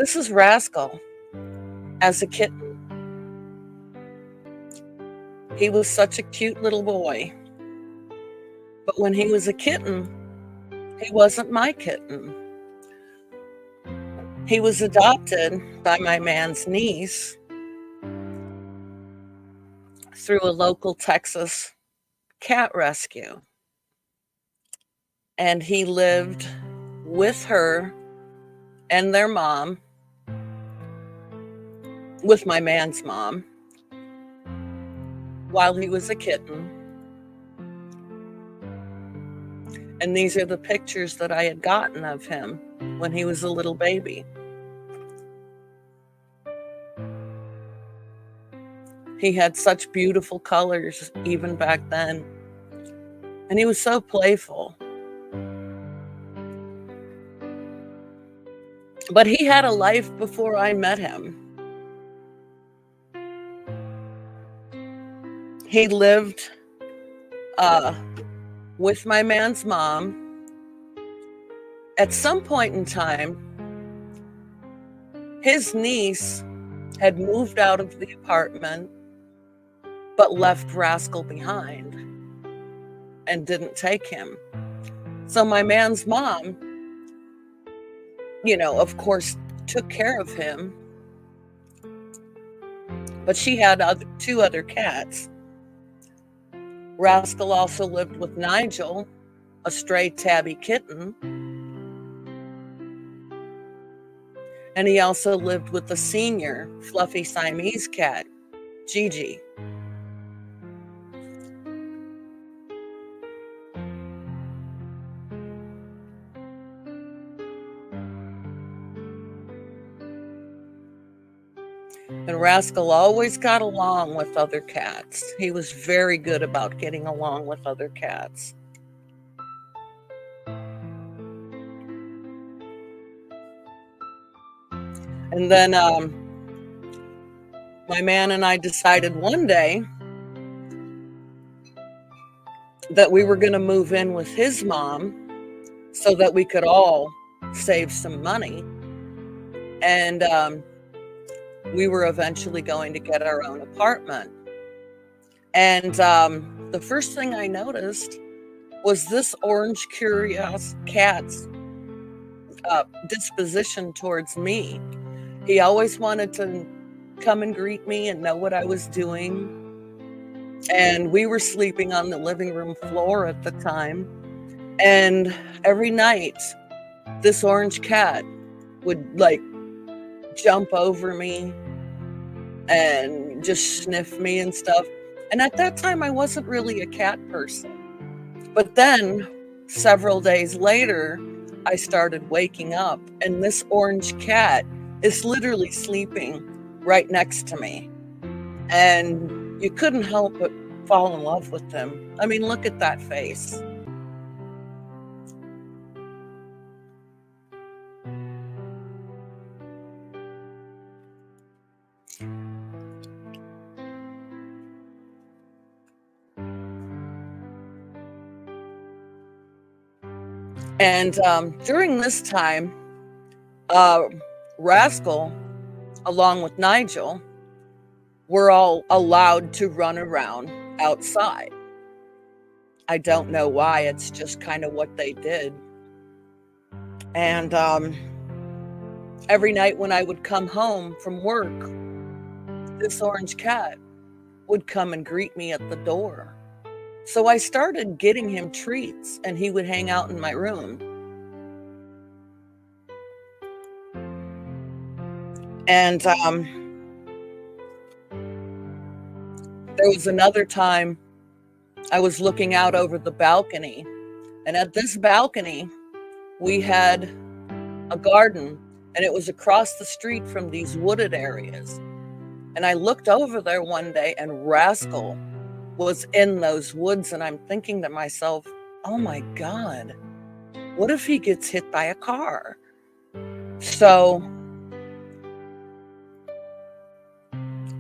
This is Rascal as a kitten. He was such a cute little boy. But when he was a kitten, he wasn't my kitten. He was adopted by my man's niece through a local Texas cat rescue. And he lived with her and their mom, with my man's mom, while he was a kitten. And these are the pictures that I had gotten of him when he was a little baby. He had such beautiful colors even back then. And he was so playful. But he had a life before I met him. He lived with my man's mom. At some point in time, his niece had moved out of the apartment, but left Rascal behind and didn't take him. So my man's mom, of course, took care of him. But she had two other cats. Rascal also lived with Nigel, a stray tabby kitten. And he also lived with the senior fluffy Siamese cat, Gigi. And Rascal always got along with other cats. He was very good about getting along with other cats. And then my man and I decided one day that we were going to move in with his mom so that we could all save some money. And we were eventually going to get our own apartment. And the first thing I noticed was this orange curious cat's disposition towards me. He always wanted to come and greet me and know what I was doing. And we were sleeping on the living room floor at the time. And every night, this orange cat would jump over me and just sniff me and stuff. And at that time, I wasn't really a cat person. But then several days later, I started waking up and this orange cat is literally sleeping right next to me. And you couldn't help but fall in love with him. I mean, look at that face. And during this time, Rascal, along with Nigel, were all allowed to run around outside. I don't know why, it's just kind of what they did. And every night when I would come home from work, this orange cat would come and greet me at the door. So I started getting him treats and he would hang out in my room. And there was another time I was looking out over the balcony. And at this balcony, we had a garden and it was across the street from these wooded areas. And I looked over there one day and Rascal was in those woods, and I'm thinking to myself, oh my God, what if he gets hit by a car? So,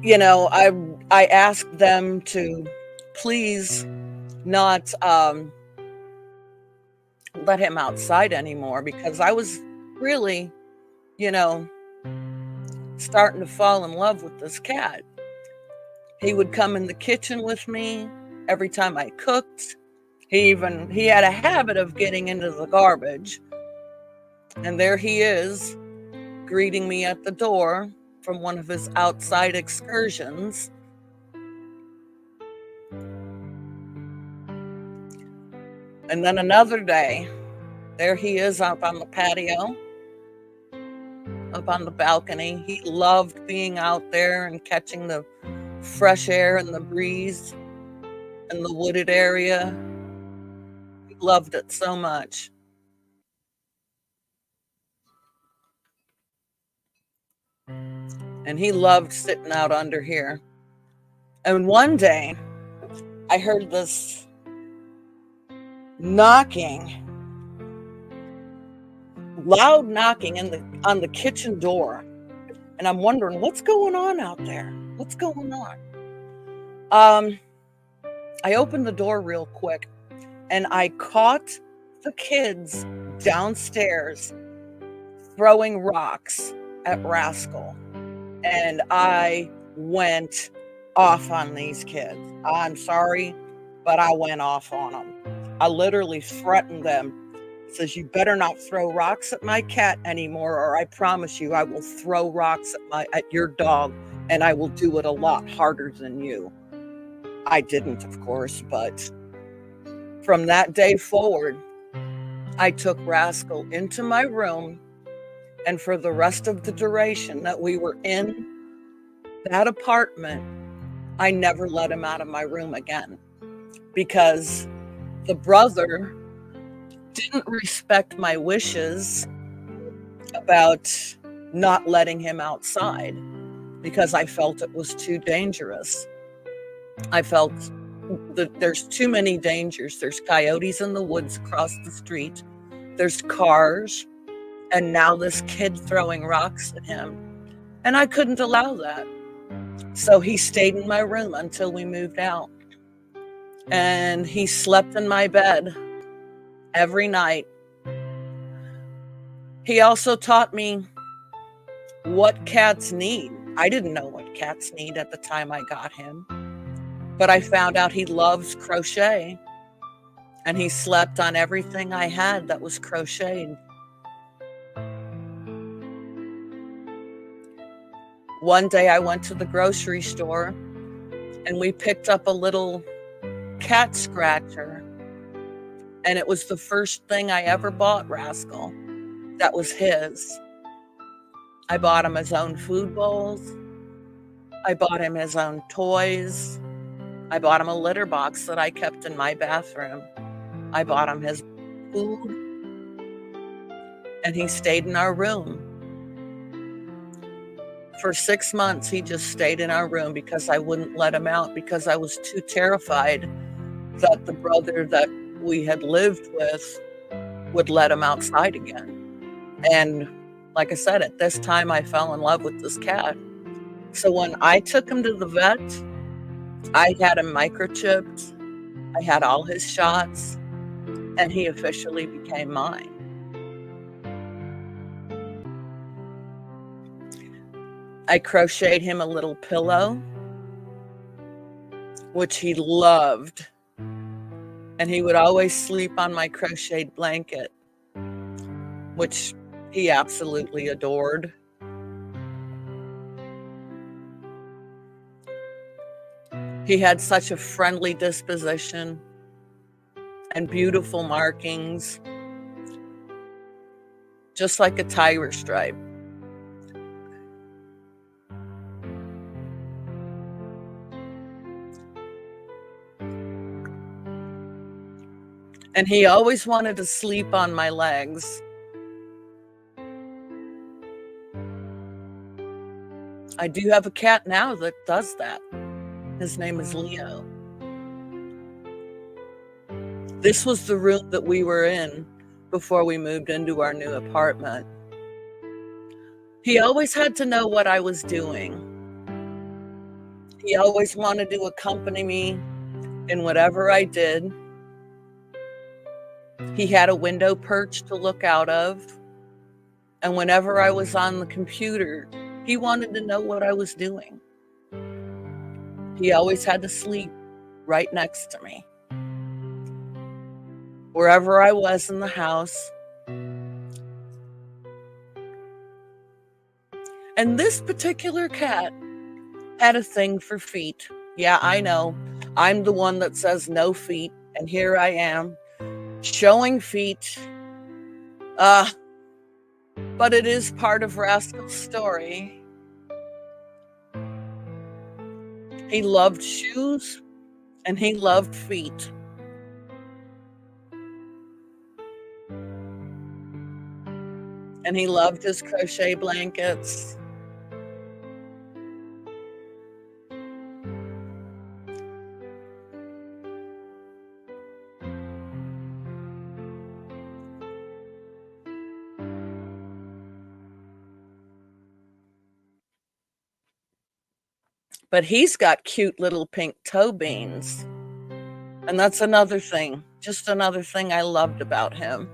I asked them to please not let him outside anymore because I was really, starting to fall in love with this cat. He would come in the kitchen with me every time I cooked. He had a habit of getting into the garbage. And there he is, greeting me at the door from one of his outside excursions. And then another day, there he is up on the patio, up on the balcony. He loved being out there and catching the fresh air and the breeze in the wooded area. He loved it so much. And he loved sitting out under here. And one day, I heard this knocking, loud knocking on the kitchen door. And I'm wondering, what's going on out there? What's going on? I opened the door real quick, and I caught the kids downstairs throwing rocks at Rascal. And I went off on these kids. I'm sorry, but I went off on them. I literally threatened them. Says, you better not throw rocks at my cat anymore, or I promise you I will throw rocks at your dog, and I will do it a lot harder than you. I didn't, of course, but from that day forward, I took Rascal into my room, and for the rest of the duration that we were in that apartment, I never let him out of my room again, because the brother didn't respect my wishes about not letting him outside, because I felt it was too dangerous. I felt that there's too many dangers. There's coyotes in the woods across the street. There's cars. And now this kid throwing rocks at him. And I couldn't allow that. So he stayed in my room until we moved out. And he slept in my bed every night. He also taught me what cats need. I didn't know what cats need at the time I got him. But I found out he loves crochet. And he slept on everything I had that was crocheted. One day I went to the grocery store and we picked up a little cat scratcher. And it was the first thing I ever bought Rascal. That was his. I bought him his own food bowls. I bought him his own toys. I bought him a litter box that I kept in my bathroom. I bought him his food. And he stayed in our room. For 6 months, he just stayed in our room because I wouldn't let him out, because I was too terrified that the brother that we had lived with would let him outside again. And like I said, at this time, I fell in love with this cat. So when I took him to the vet, I had him microchipped. I had all his shots, and he officially became mine. I crocheted him a little pillow, which he loved. And he would always sleep on my crocheted blanket, which he absolutely adored. He had such a friendly disposition and beautiful markings, just like a tiger stripe. And he always wanted to sleep on my legs. I do have a cat now that does that. His name is Leo. This was the room that we were in before we moved into our new apartment. He always had to know what I was doing. He always wanted to accompany me in whatever I did. He had a window perch to look out of. And whenever I was on the computer, He wanted to know what I was doing. He always had to sleep right next to me. Wherever I was in the house. And this particular cat had a thing for feet. Yeah, I know. I'm the one that says no feet, and here I am showing feet. But it is part of Rascal's story. He loved shoes and he loved feet. And he loved his crochet blankets. But he's got cute little pink toe beans. And that's another thing, just another thing I loved about him.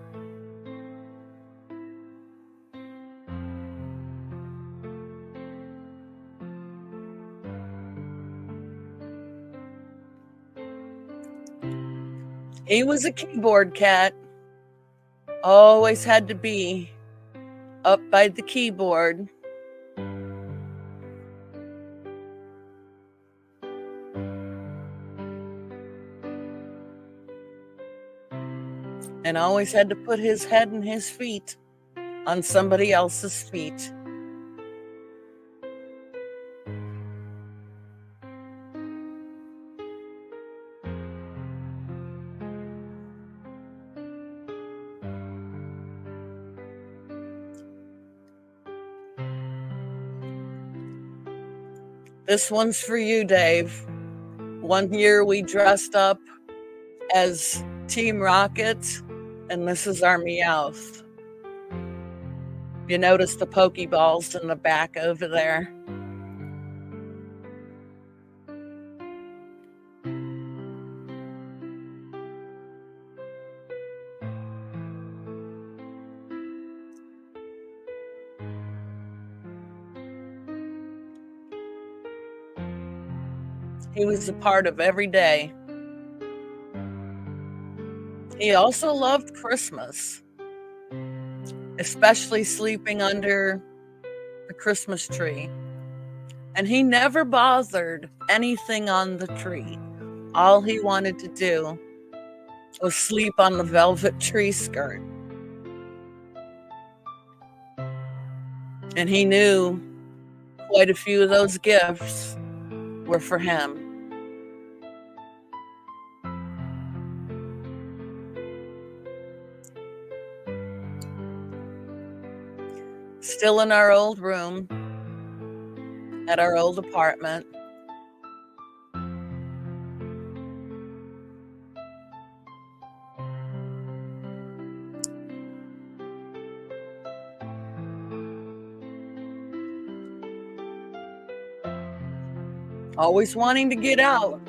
He was a keyboard cat. Always had to be up by the keyboard. And always had to put his head and his feet on somebody else's feet. This one's for you, Dave. One year we dressed up as Team Rocket, and this is our Meowth. You notice the Pokeballs in the back over there. He was a part of every day. He also loved Christmas, especially sleeping under the Christmas tree. And he never bothered anything on the tree. All he wanted to do was sleep on the velvet tree skirt. And he knew quite a few of those gifts were for him. Still in our old room at our old apartment. Always wanting to get out,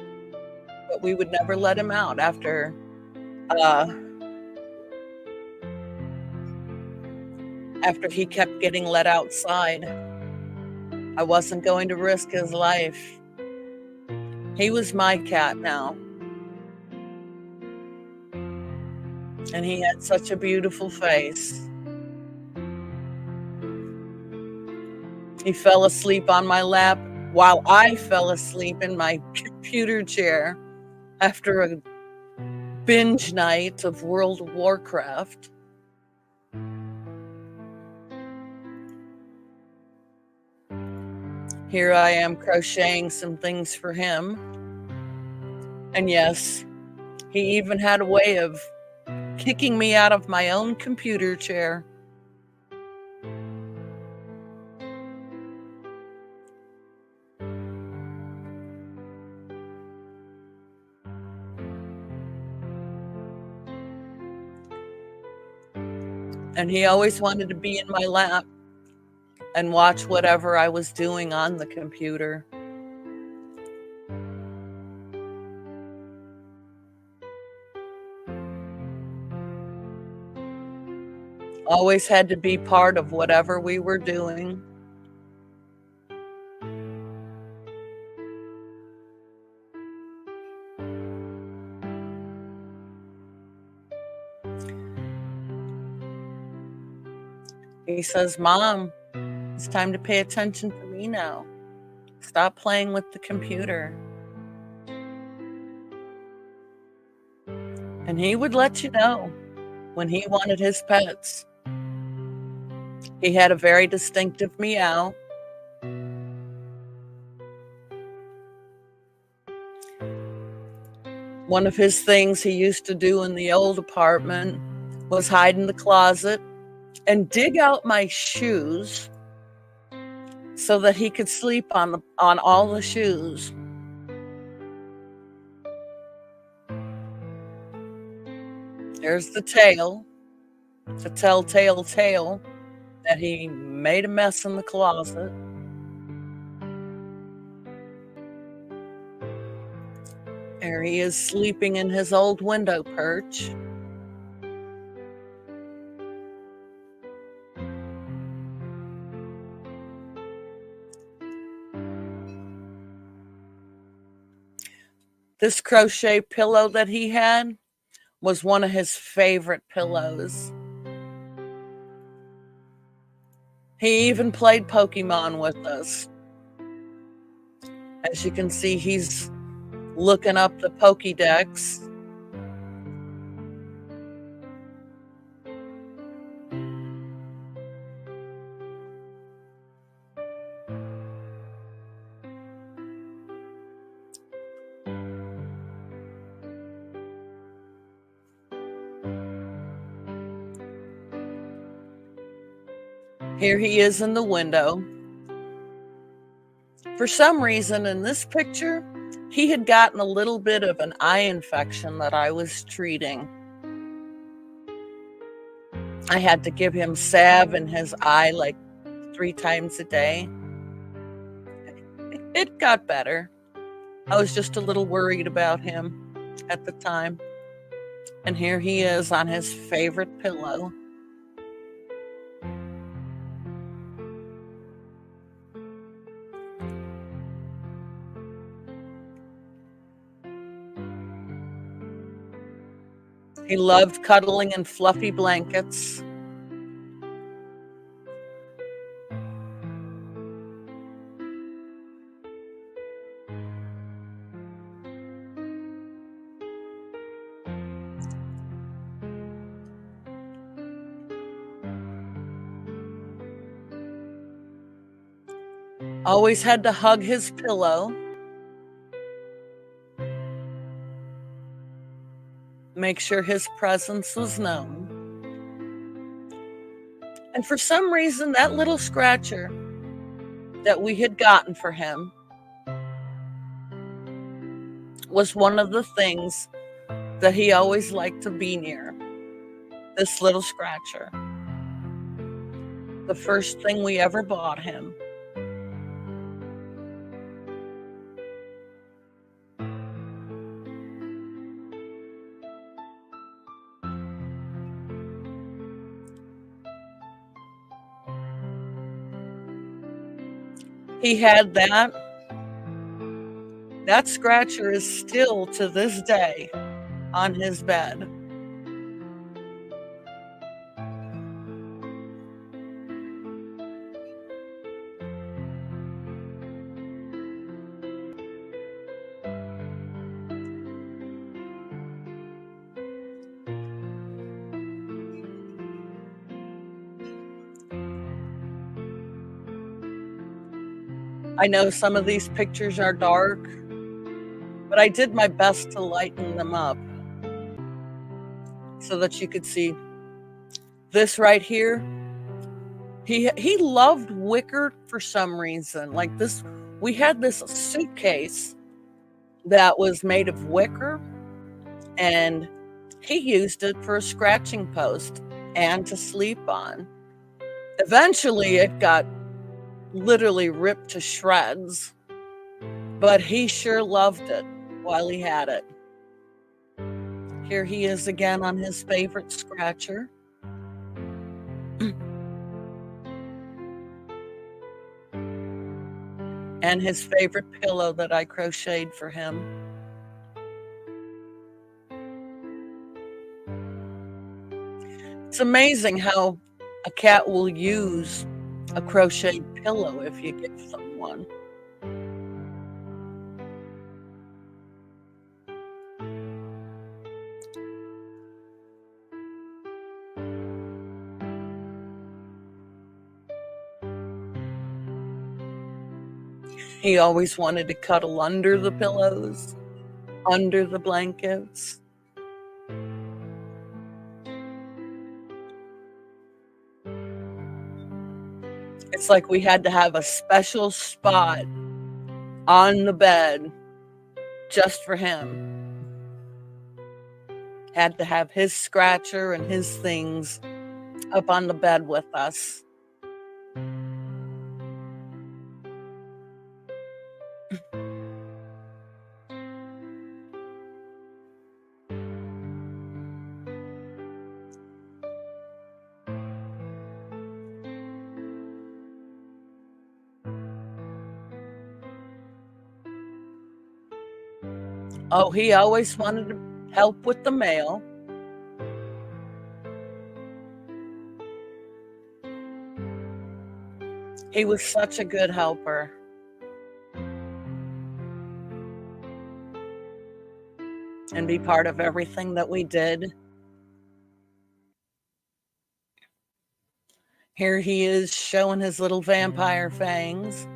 but we would never let him out after he kept getting let outside. I wasn't going to risk his life. He was my cat now. And he had such a beautiful face. He fell asleep on my lap while I fell asleep in my computer chair after a binge night of World of Warcraft. Here I am crocheting some things for him. And yes, he even had a way of kicking me out of my own computer chair. And he always wanted to be in my lap and watch whatever I was doing on the computer. Always had to be part of whatever we were doing. he says, "Mom, it's time to pay attention to me now. Stop playing with the computer." And he would let you know when he wanted his pets. He had a very distinctive meow. One of his things he used to do in the old apartment was hide in the closet and dig out my shoes so that he could sleep on all the shoes. There's the tail. It's a telltale tale that he made a mess in the closet. There he is sleeping in his old window perch. This crochet pillow that he had was one of his favorite pillows. He even played Pokemon with us. As you can see, he's looking up the Pokédex. Here he is in the window. For some reason, in this picture, he had gotten a little bit of an eye infection that I was treating. I had to give him salve in his eye like 3 times a day. It got better. I was just a little worried about him at the time. And here he is on his favorite pillow. He loved cuddling in fluffy blankets. Always had to hug his pillow. Make sure his presence was known. And for some reason, that little scratcher that we had gotten for him was one of the things that he always liked to be near. This little scratcher. The first thing we ever bought him. He had that. That scratcher is still to this day on his bed. I know some of these pictures are dark, but I did my best to lighten them up so that you could see this right here. He loved wicker for some reason. Like this, we had this suitcase that was made of wicker, and he used it for a scratching post and to sleep on. Eventually, it got literally ripped to shreds, but he sure loved it while he had it. Here he is again on his favorite scratcher. And his favorite pillow that I crocheted for him. It's amazing how A cat will use a crocheted pillow if you give them one. He always wanted to cuddle under the pillows, under the blankets. It's like we had to have a special spot on the bed just for him. Had to have his scratcher and his things up on the bed with us. Oh, he always wanted to help with the mail. He was such a good helper. And be part of everything that we did. Here he is showing his little vampire fangs.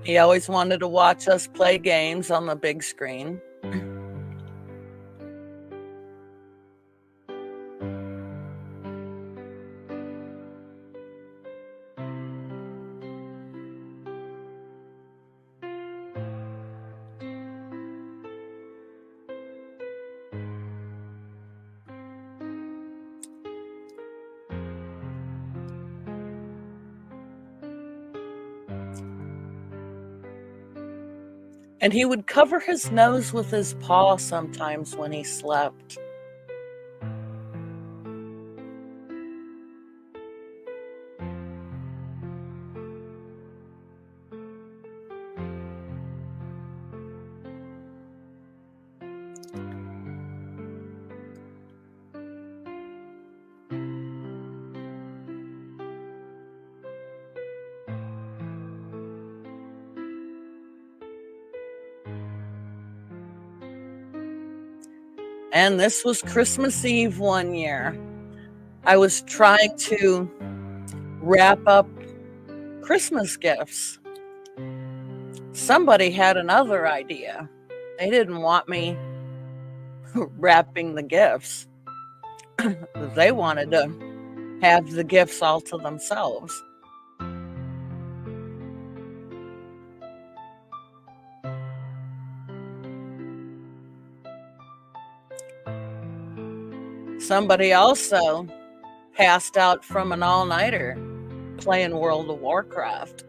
He always wanted to watch us play games on the big screen. And he would cover his nose with his paw sometimes when he slept. And this was Christmas Eve one year. I was trying to wrap up Christmas gifts. Somebody had another idea. They didn't want me wrapping the gifts. They wanted to have the gifts all to themselves. Somebody also passed out from an all-nighter playing World of Warcraft.